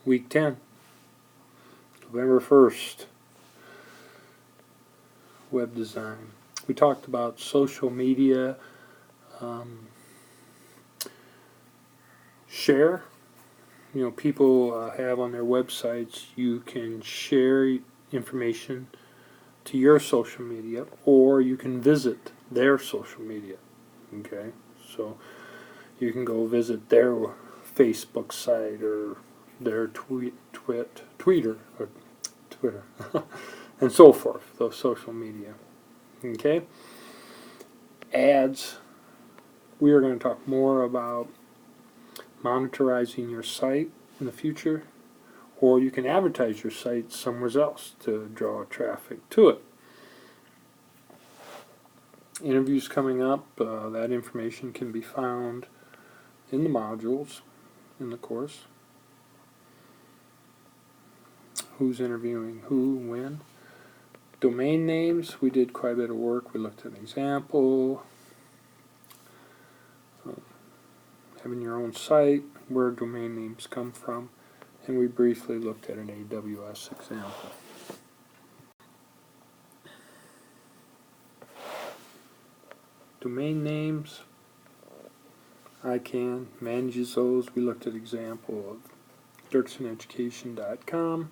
week 10, November 1st, web design. We talked about social media, share. You know, people have on their websites, you can share information to your social media, or you can visit their social media. Okay, so you can go visit their Facebook site or their Twitter, and so forth, those social media. Okay, ads. We are going to talk more about monetizing your site in the future, or you can advertise your site somewhere else to draw traffic to it. Interviews coming up, that information can be found in the modules in the course. Who's interviewing who, when. Domain names, we did quite a bit of work. We looked at an example. Having your own site, where domain names come from, and we briefly looked at an AWS example. Domain names, ICANN manages those. We looked at an example of dirkseneducation.com,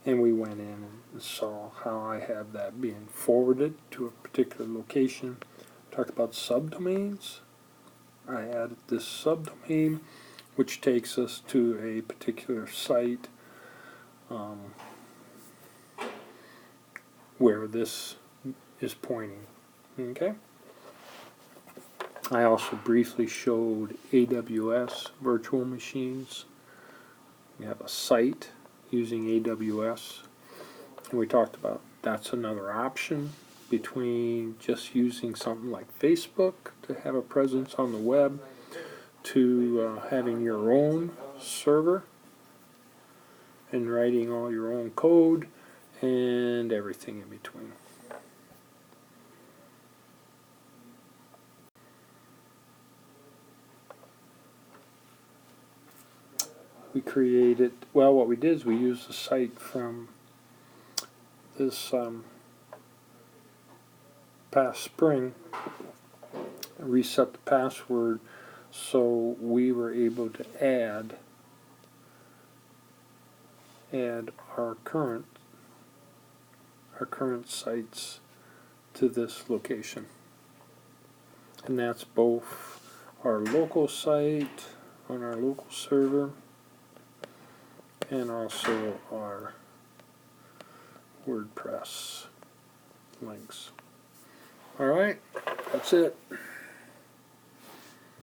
and we went in and saw how I have that being forwarded to a particular location. Talked about subdomains. I added this subdomain, which takes us to a particular site where this is pointing. Okay. I also briefly showed AWS virtual machines. We have a site using AWS, and we talked about that's another option between just using something like Facebook to have a presence on the web to having your own server and writing all your own code and everything in between. We created, well, what we did is we used the site from this past spring, reset the password, so we were able to add our current sites to this location, and that's both our local site on our local server and also our WordPress links. Alright, that's it.